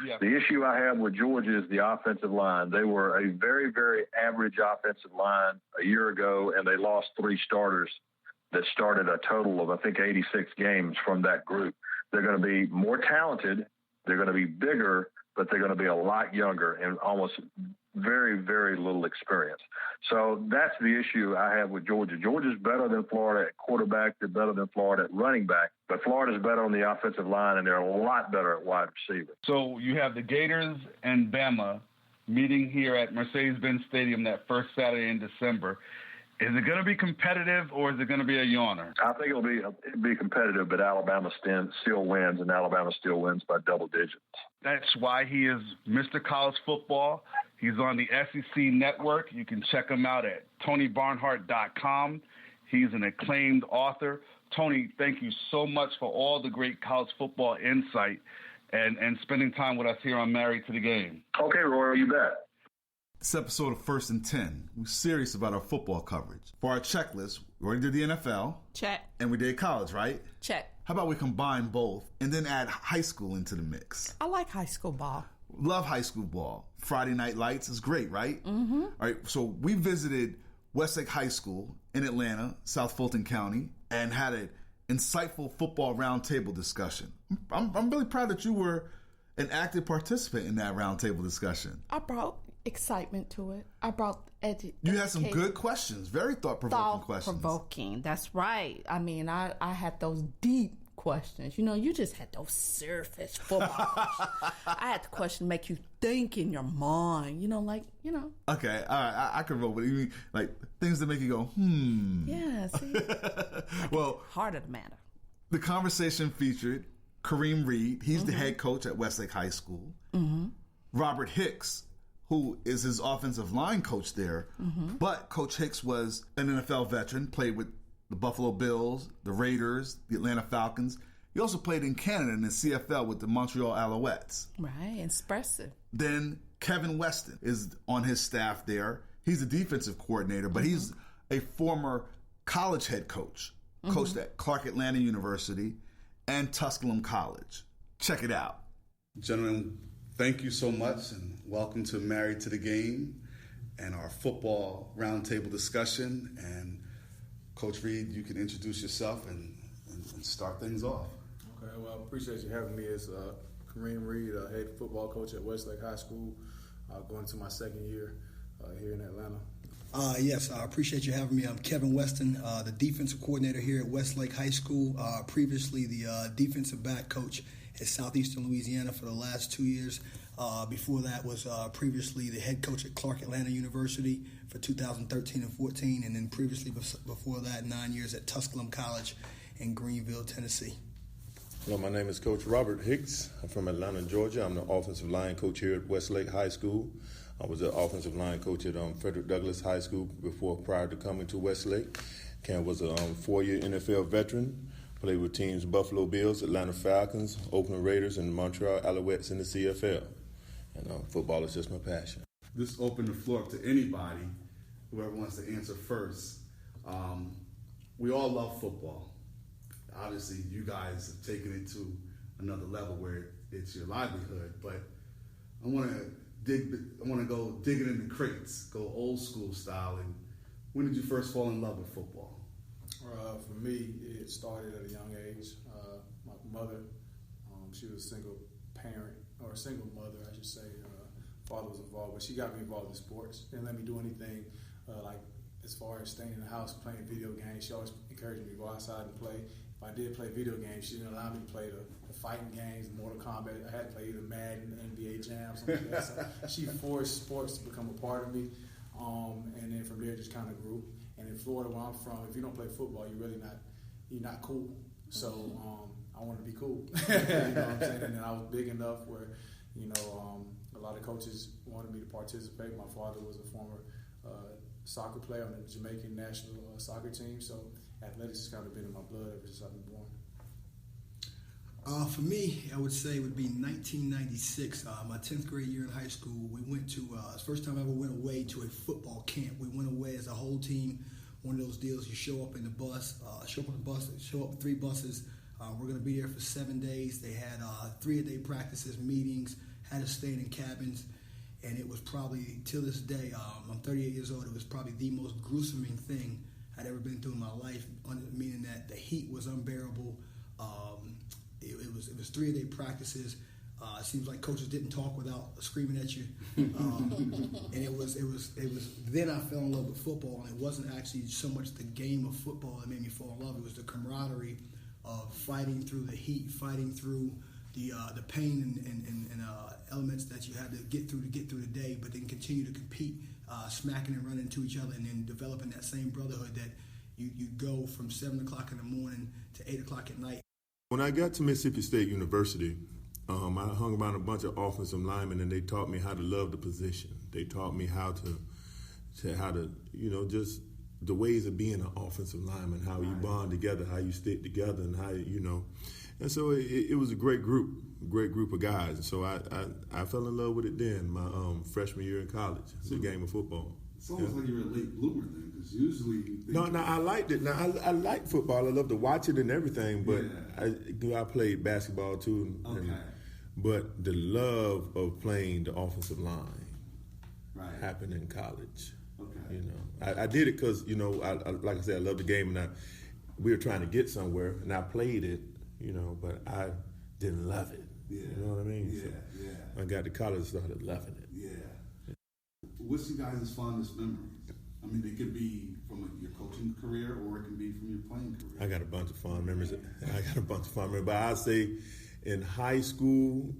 Yeah. The issue I have with Georgia is the offensive line. They were a very, very average offensive line a year ago, and they lost 3 starters that started a total of, I think, 86 games from that group. They're going to be more talented. They're going to be bigger, but they're going to be a lot younger and almost very, very little experience. So that's the issue I have with Georgia. Georgia's better than Florida at quarterback. They're better than Florida at running back. But Florida's better on the offensive line, and they're a lot better at wide receiver. So you have the Gators and Bama meeting here at Mercedes-Benz Stadium that first Saturday in December. Is it going to be competitive, or is it going to be a yawner? I think it'll be competitive, but Alabama still wins, and Alabama still wins by double digits. That's why he is Mr. College Football. He's on the SEC Network. You can check him out at tonybarnhart.com. He's an acclaimed author. Tony, thank you so much for all the great college football insight and spending time with us here on Married to the Game. Okay, Roy, you bet. This episode of First and 10, we're serious about our football coverage. For our checklist, we already did the NFL. Check. And we did college, right? Check. How about we combine both and then add high school into the mix? I like high school ball. Love high school ball. Friday Night Lights is great, right? Mm-hmm. All right, so we visited Westlake High School in Atlanta, South Fulton County, and had an insightful football roundtable discussion. I'm really proud that you were an active participant in that roundtable discussion. I brought excitement to it. I brought You had some good questions, very thought-provoking questions. Thought-provoking, that's right. I mean, I had those deep questions. You know, you just had those surface football questions. I had the question make you think in your mind, Okay, all right, I can roll with it. Like, things that make you go, Yeah, see? Well, heart of the matter. The conversation featured Kareem Reed. He's the head coach at Westlake High School. Mm-hmm. Robert Hicks, who is his offensive line coach there. Mm-hmm. But Coach Hicks was an NFL veteran, played with the Buffalo Bills, the Raiders, the Atlanta Falcons. He also played in Canada in the CFL with the Montreal Alouettes. Right, expressive. Then Kevin Weston is on his staff there. He's a defensive coordinator, but he's a former college head coach. Coached at Clark Atlanta University and Tusculum College. Check it out. Gentlemen, thank you so much, and welcome to Married to the Game and our football roundtable discussion. And Coach Reed, you can introduce yourself and start things off. Okay, well, I appreciate you having me. As Kareem Reed, head football coach at Westlake High School, going into my second year here in Atlanta. Yes, I appreciate you having me. I'm Kevin Weston, the defensive coordinator here at Westlake High School. Previously, the defensive back coach at Southeastern Louisiana for the last 2 years. Before that was previously the head coach at Clark Atlanta University for 2013 and 14, and then previously before that 9 years at Tusculum College in Greenville, Tennessee. Hello, my name is Coach Robert Hicks. I'm from Atlanta, Georgia. I'm the offensive line coach here at Westlake High School. I was the offensive line coach at Frederick Douglass High School prior to coming to Westlake. Ken was a 4-year NFL veteran, played with teams Buffalo Bills, Atlanta Falcons, Oakland Raiders, and Montreal Alouettes in the CFL. And football is just my passion. Just open the floor up to anybody, whoever wants to answer first. We all love football. Obviously, you guys have taken it to another level where it's your livelihood, but I want to go digging in the crates, go old school style. And when did you first fall in love with football? For me, it started at a young age. My mother, she was a single parent, or a single mother, I should say. Father was involved, but she got me involved in sports. Didn't let me do anything like as far as staying in the house playing video games. She always encouraged me to go outside and play. If I did play video games, she didn't allow me to play the fighting games, Mortal Kombat. I had to play either Madden, NBA Jam, something like that. So she forced sports to become a part of me, and then from there it just kind of grew. And in Florida, where I'm from, if you don't play football, you're not cool. So I want to be cool. You know what I'm saying? And then I was big enough where, a lot of coaches wanted me to participate. My father was a former soccer player on the Jamaican national soccer team, so athletics has kind of been in my blood ever since I've been born. For me, I would say it would be 1996, my 10th grade year in high school. We went to, it's the first time I ever went away to a football camp. We went away as a whole team. One of those deals, you show up in the bus, show up 3 buses. We're going to be there for 7 days. They had 3-a-day practices, meetings, had us staying in cabins, and it was probably, till this day, I'm 38 years old, it was probably the most gruesome thing I'd ever been through in my life, meaning that the heat was unbearable. It was 3-a-day practices. It seems like coaches didn't talk without screaming at you. And it was then I fell in love with football, and it wasn't actually so much the game of football that made me fall in love. It was the camaraderie of fighting through the heat, fighting through the pain and elements that you had to get through the day, but then continue to compete, smacking and running into each other, and then developing that same brotherhood that you go from 7 o'clock in the morning to 8 o'clock at night. When I got to Mississippi State University, I hung around a bunch of offensive linemen, and they taught me how to love the position. They taught me how to just the ways of being an offensive lineman, how you bond together, how you stick together, and how And so it was a great group of guys. And so I fell in love with it then, my freshman year in college, the game of football. It's almost like you were a late bloomer then, because usually you think... No, I liked it. Now, I liked football. I loved to watch it and everything, but I played basketball too. But the love of playing the offensive line happened in college. Okay. I did it because, like I said, I love the game, and we were trying to get somewhere, and I played it, but I didn't love it. Yeah. You know what I mean? Yeah, so I got to college and started loving it. Yeah. What's your guys' fondest memories? I mean, it could be from your coaching career, or it can be from your playing career. I got a bunch of fond memories. But I'd say in high school,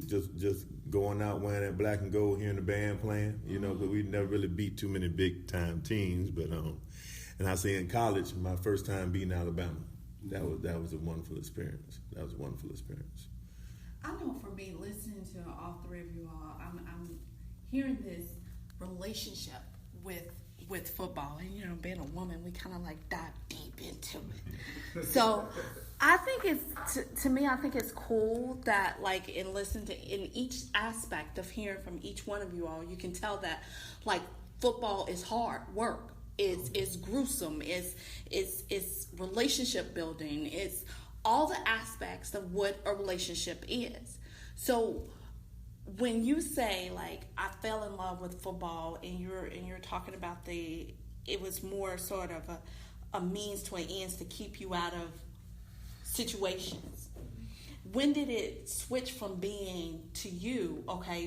just going out wearing that black and gold, hearing the band playing, but we never really beat too many big time teams. But and I say in college, my first time beating Alabama, that was a wonderful experience. I know for me, listening to all three of you all, I'm hearing this relationship with football, and being a woman, we kind of like dive deep into it. So I think I think it's cool that in each aspect of hearing from each one of you all, you can tell that football is hard work. It's gruesome. It's relationship building. It's all the aspects of what a relationship is. So when you say I fell in love with football, and you're talking about it was more sort of a means to an ends to keep you out of situations. When did it switch from being to you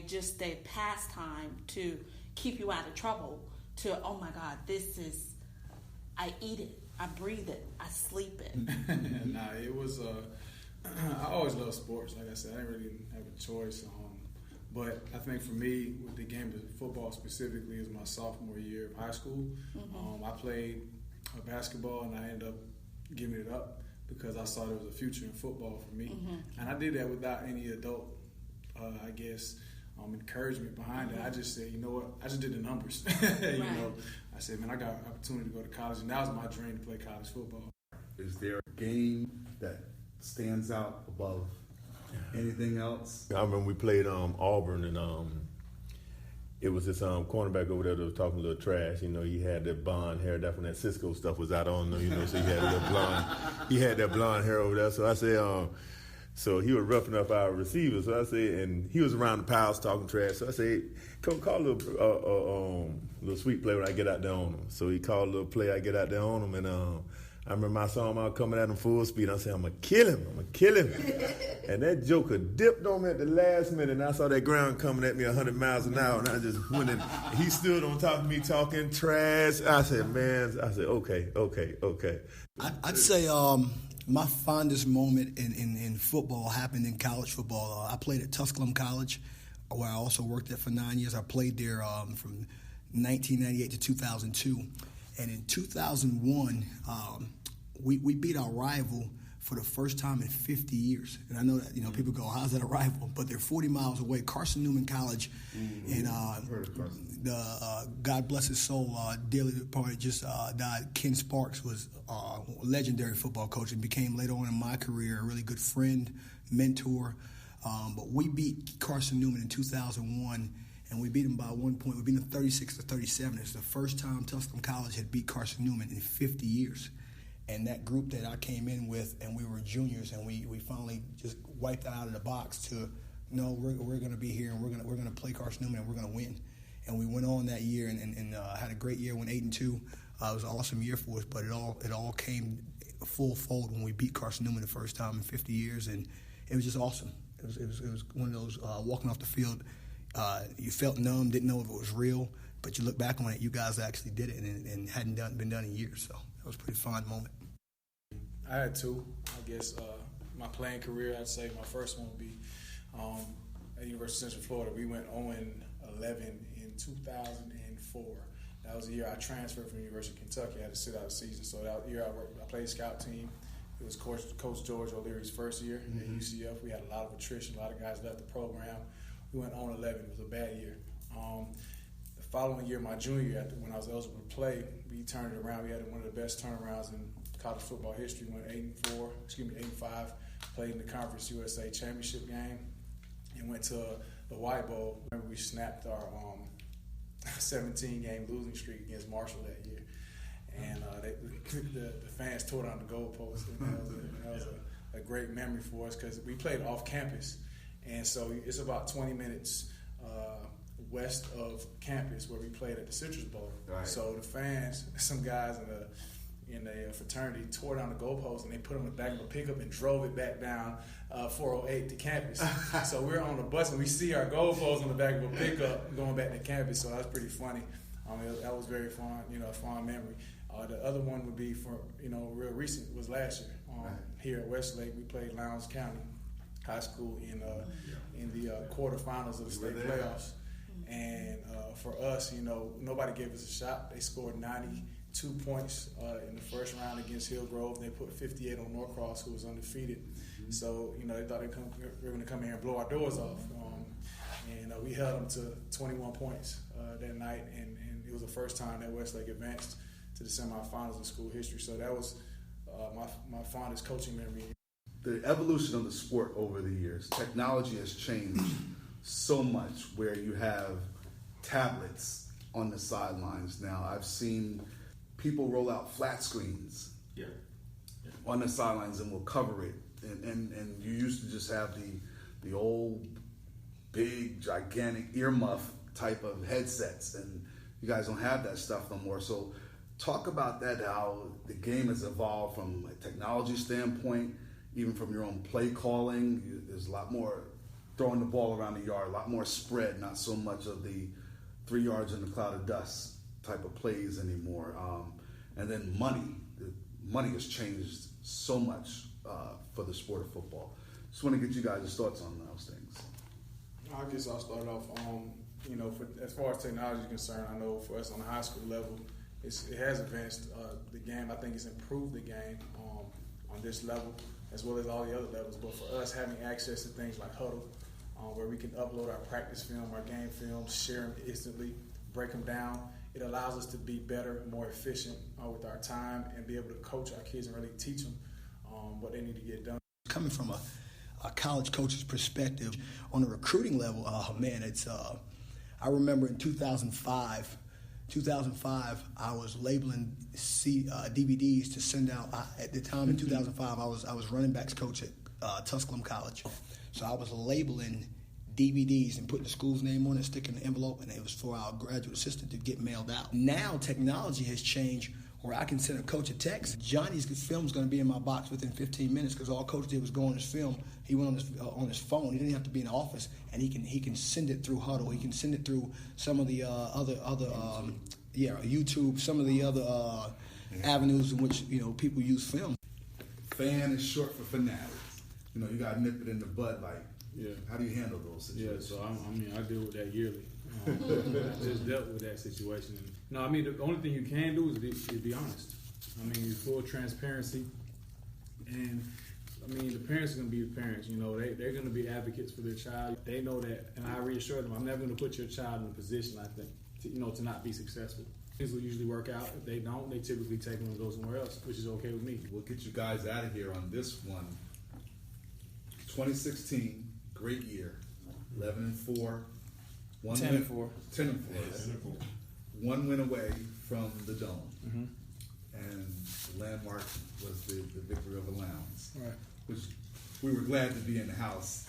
just a pastime to keep you out of trouble to, oh my God, I eat it, I breathe it, I sleep it? It was I always loved sports. Like I said, I didn't really have a choice. But I think for me, with the game of football specifically, is my sophomore year of high school. Mm-hmm. I played basketball, and I ended up giving it up because I saw there was a future in football for me. Mm-hmm. And I did that without any adult, encouragement behind it. I just said, you know what, I just did the numbers. I said, man, I got an opportunity to go to college, and that was my dream, to play college football. Is there a game that stands out above anything else? I remember we played Auburn, and it was this cornerback over there that was talking a little trash. He had that blonde hair. That's when that Cisco stuff was out on him, so he had a little blonde. He had that blonde hair over there. So I said, so he was roughing up our receivers. So I said, and he was around the piles talking trash. So I said, come call a little sweet play when I get out there on him. So he called a little play. I get out there on him, and I remember I saw him out coming at him full speed. I said, I'm going to kill him. And that joker dipped on me at the last minute, and I saw that ground coming at me 100 miles an hour, and I just went in. He stood on top of me talking trash. I said, okay. I'd say my fondest moment in football happened in college football. I played at Tusculum College, where I also worked there for 9 years. I played there from 1998 to 2002. And in 2001, we beat our rival for the first time in 50 years. And I know that, people go, how's that a rival? But they're 40 miles away. Carson Newman College. Mm-hmm. And God bless his soul, dearly departed, just died. Ken Sparks was a legendary football coach and became later on in my career a really good friend, mentor. But we beat Carson Newman in 2001. And we beat him by 1 point. We beat him 36-37. It's the first time Tusculum College had beat Carson Newman in 50 years. And that group that I came in with, and we were juniors, and we finally just wiped that out of the box to, no, we're going to be here, and we're going to play Carson Newman, and we're going to win. And we went on that year and had a great year, went 8-2. It was an awesome year for us, but it all came full fold when we beat Carson Newman the first time in 50 years, and it was just awesome. It was one of those walking off the field, you felt numb, didn't know if it was real, but you look back on it, you guys actually did it, and hadn't been done in years. So that was a pretty fun moment. I had two. I guess my playing career, I'd say my first one would be at University of Central Florida. We went 0-11 in 2004. That was the year I transferred from the University of Kentucky. I had to sit out a season. So that year I played scout team. It was Coach George O'Leary's first year at UCF. We had a lot of attrition. A lot of guys left the program. We went 0-11. It was a bad year. The following year, my junior year, when I was eligible to play, we turned it around. We had one of the best turnarounds in college football history. We went 8-5, played in the Conference USA Championship game, and went to the White Bowl. Remember, we snapped our 17-game losing streak against Marshall that year. And the fans tore down the goalpost. That was a great memory for us because we played off campus. And so it's about 20 minutes west of campus where we played at the Citrus Bowl. Right. So the fans, some guys in a fraternity, tore down the goalpost and they put them in the back of a pickup and drove it back down 408 to campus. So we're on the bus and we see our goalpost on the back of a pickup going back to campus. So that was pretty funny. That was very fun, a fond memory. The other one would be for, real recent was last year. Here at Westlake, we played Lowndes County High School in the quarterfinals of the state playoffs. And for us, nobody gave us a shot. They scored 92 points in the first round against Hillgrove. They put 58 on Norcross, who was undefeated. So, they thought they were going to come here and blow our doors off. And we held them to 21 points that night. And it was the first time that Westlake advanced to the semifinals in school history. So that was my fondest coaching memory. The evolution of the sport over the years, technology has changed so much where you have tablets on the sidelines now. I've seen people roll out flat screens on the sidelines and will cover it. And you used to just have the old, big, gigantic earmuff type of headsets, and you guys don't have that stuff no more. So talk about that, how the game has evolved from a technology standpoint, even from your own play calling. There's a lot more throwing the ball around the yard, a lot more spread, not so much of the 3 yards in the cloud of dust type of plays anymore. And then money has changed so much for the sport of football. Just want to get you guys' thoughts on those things. I guess I'll start off, as far as technology is concerned, I know for us on the high school level, it has advanced the game. I think it's improved the game on this level as well as all the other levels. But for us, having access to things like Huddle, where we can upload our practice film, our game film, share them instantly, break them down, it allows us to be better, more efficient with our time and be able to coach our kids and really teach them what they need to get done. Coming from a college coach's perspective on a recruiting level, it's I remember in 2005, I was labeling DVDs to send out. At the time in 2005, I was running backs coach at Tusculum College, so I was labeling DVDs and putting the school's name on it, sticking the envelope, and it was for our graduate assistant to get mailed out. Now technology has changed where I can send a coach a text. Johnny's film is going to be in my box within 15 minutes because all coach did was go on his film. He went on his phone. He didn't have to be in the office, and he can send it through Huddle. He can send it through some of the other YouTube, some of the other avenues in which people use film. Fan is short for fanatics. You got to nip it in the bud. How do you handle those situations? Yeah, so I deal with that yearly. I just dealt with that situation. The only thing you can do is be honest. Full transparency, and the parents are going to be the parents. They're going to be advocates for their child. They know that, and I reassure them, I'm never going to put your child in a position, I think, to not be successful. Things will usually work out. If they don't, they typically take them and go somewhere else, which is okay with me. We'll get you guys out of here on this one. 2016, great year. 11-4. 10-4. 10-4. One win away from the Dome. Mm-hmm. And The landmark was the victory over Lowndes, Right. which we were glad to be in the house